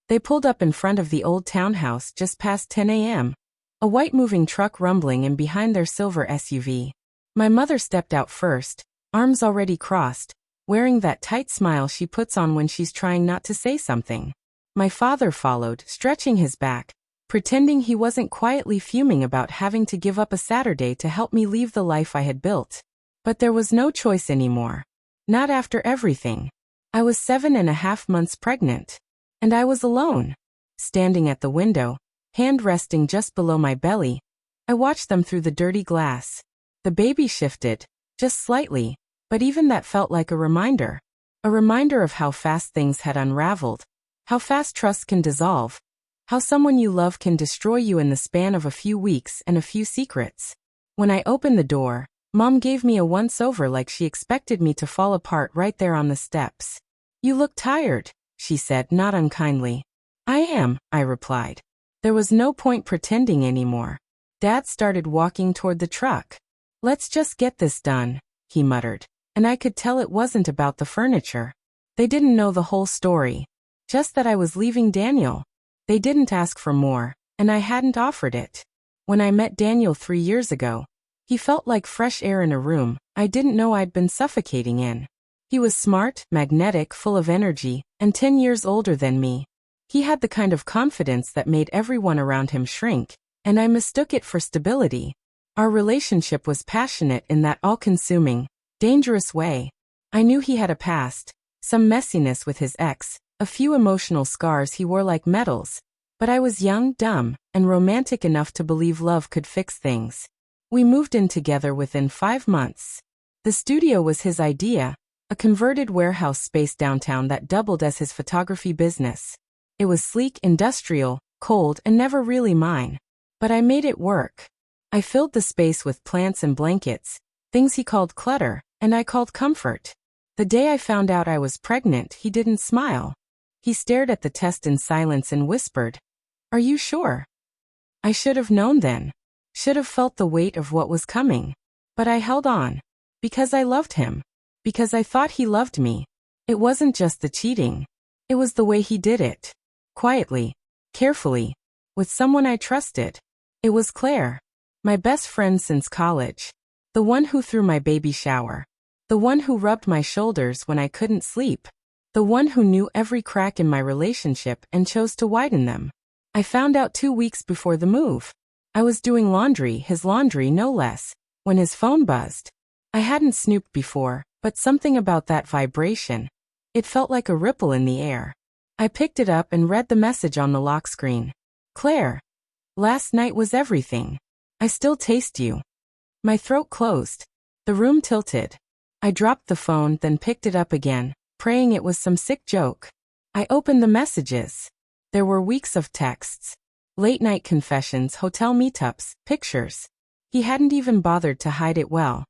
They pulled up in front of the old townhouse just past 10 a.m., a white moving truck rumbling in behind their silver SUV. My mother stepped out first, arms already crossed, wearing that tight smile she puts on when she's trying not to say something. My father followed, stretching his back, pretending he wasn't quietly fuming about having to give up a Saturday to help me leave the life I had built. But there was no choice anymore. Not after everything. I was 7.5 months pregnant. And I was alone. Standing at the window, hand resting just below my belly, I watched them through the dirty glass. The baby shifted, just slightly, but even that felt like a reminder. A reminder of how fast things had unraveled, how fast trust can dissolve, how someone you love can destroy you in the span of a few weeks and a few secrets. When I opened the door, Mom gave me a once-over like she expected me to fall apart right there on the steps. "You look tired," she said, not unkindly. "I am," I replied. There was no point pretending anymore. Dad started walking toward the truck. "Let's just get this done," he muttered, and I could tell it wasn't about the furniture. They didn't know the whole story. Just that I was leaving Daniel. They didn't ask for more, and I hadn't offered it. When I met Daniel 3 years ago, he felt like fresh air in a room I didn't know I'd been suffocating in. He was smart, magnetic, full of energy, and 10 years older than me. He had the kind of confidence that made everyone around him shrink, and I mistook it for stability. Our relationship was passionate in that all-consuming, dangerous way. I knew he had a past, some messiness with his ex, a few emotional scars he wore like medals, but I was young, dumb, and romantic enough to believe love could fix things. We moved in together within 5 months. The studio was his idea, a converted warehouse space downtown that doubled as his photography business. It was sleek, industrial, cold, and never really mine. But I made it work. I filled the space with plants and blankets, things he called clutter, and I called comfort. The day I found out I was pregnant, he didn't smile. He stared at the test in silence and whispered, "Are you sure?" I should have known then. Should have felt the weight of what was coming. But I held on. Because I loved him. Because I thought he loved me. It wasn't just the cheating. It was the way he did it. Quietly. Carefully. With someone I trusted. It was Claire. My best friend since college. The one who threw my baby shower. The one who rubbed my shoulders when I couldn't sleep. The one who knew every crack in my relationship and chose to widen them. I found out 2 weeks before the move. I was doing laundry, his laundry no less, when his phone buzzed. I hadn't snooped before, but something about that vibration. It felt like a ripple in the air. I picked it up and read the message on the lock screen. "Claire. Last night was everything. I still taste you." My throat closed. The room tilted. I dropped the phone, then picked it up again, praying it was some sick joke. I opened the messages. There were weeks of texts. Late-night confessions, hotel meetups, pictures. He hadn't even bothered to hide it well.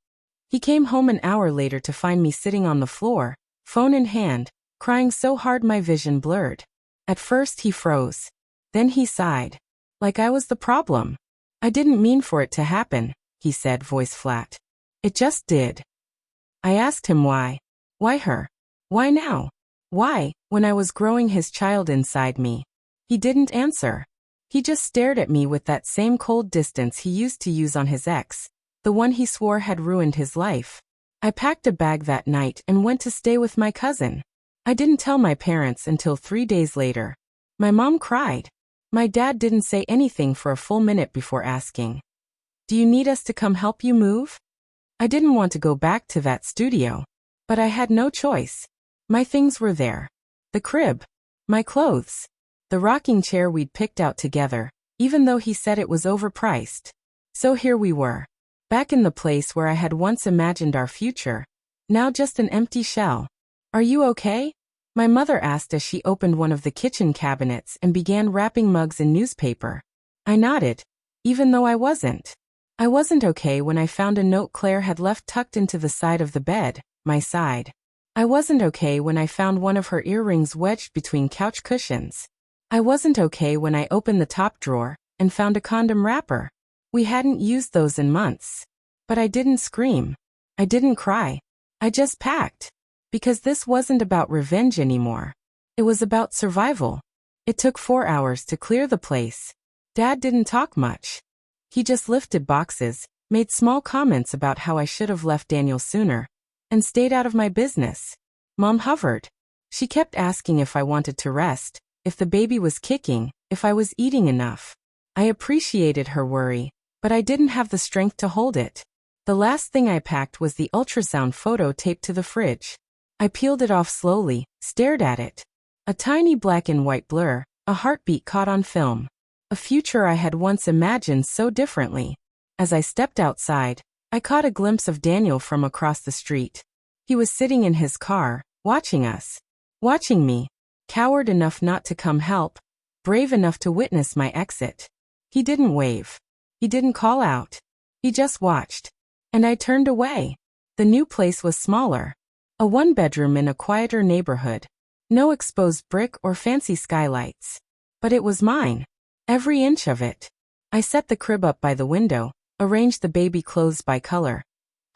He came home an hour later to find me sitting on the floor, phone in hand, crying so hard my vision blurred. At first he froze. Then he sighed. Like I was the problem. "I didn't mean for it to happen," he said, voice flat. "It just did." I asked him why. Why her? Why now? Why, when I was growing his child inside me? He didn't answer. He just stared at me with that same cold distance he used to use on his ex, the one he swore had ruined his life. I packed a bag that night and went to stay with my cousin. I didn't tell my parents until 3 days later. My mom cried. My dad didn't say anything for a full minute before asking, "Do you need us to come help you move?" I didn't want to go back to that studio. But I had no choice. My things were there. The crib. My clothes. The rocking chair we'd picked out together, even though he said it was overpriced. So here we were. Back in the place where I had once imagined our future. Now just an empty shell. "Are you okay?" My mother asked as she opened one of the kitchen cabinets and began wrapping mugs in newspaper. I nodded, even though I wasn't. I wasn't okay when I found a note Claire had left tucked into the side of the bed, my side. I wasn't okay when I found one of her earrings wedged between couch cushions. I wasn't okay when I opened the top drawer and found a condom wrapper. We hadn't used those in months. But I didn't scream. I didn't cry. I just packed. Because this wasn't about revenge anymore. It was about survival. It took 4 hours to clear the place. Dad didn't talk much. He just lifted boxes, made small comments about how I should have left Daniel sooner, and stayed out of my business. Mom hovered. She kept asking if I wanted to rest, if the baby was kicking, if I was eating enough. I appreciated her worry, but I didn't have the strength to hold it. The last thing I packed was the ultrasound photo taped to the fridge. I peeled it off slowly, stared at it. A tiny black and white blur, a heartbeat caught on film. A future I had once imagined so differently. As I stepped outside, I caught a glimpse of Daniel from across the street. He was sitting in his car, watching us. Watching me. Coward enough not to come help, brave enough to witness my exit. He didn't wave. He didn't call out. He just watched. And I turned away. The new place was smaller. A one-bedroom in a quieter neighborhood. No exposed brick or fancy skylights. But it was mine. Every inch of it. I set the crib up by the window, arranged the baby clothes by color,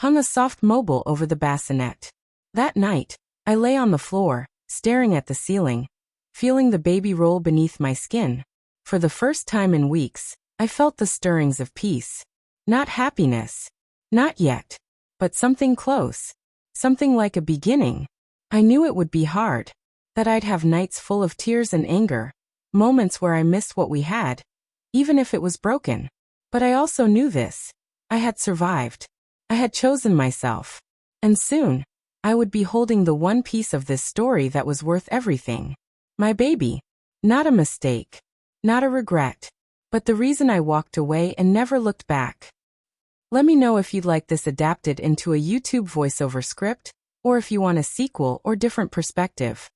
hung a soft mobile over the bassinet. That night, I lay on the floor, staring at the ceiling, feeling the baby roll beneath my skin. For the first time in weeks, I felt the stirrings of peace. Not happiness. Not yet. But something close. Something like a beginning. I knew it would be hard. That I'd have nights full of tears and anger. Moments where I missed what we had, even if it was broken. But I also knew this. I had survived. I had chosen myself. And soon, I would be holding the one piece of this story that was worth everything. My baby. Not a mistake. Not a regret. But the reason I walked away and never looked back. Let me know if you'd like this adapted into a YouTube voiceover script, or if you want a sequel or different perspective.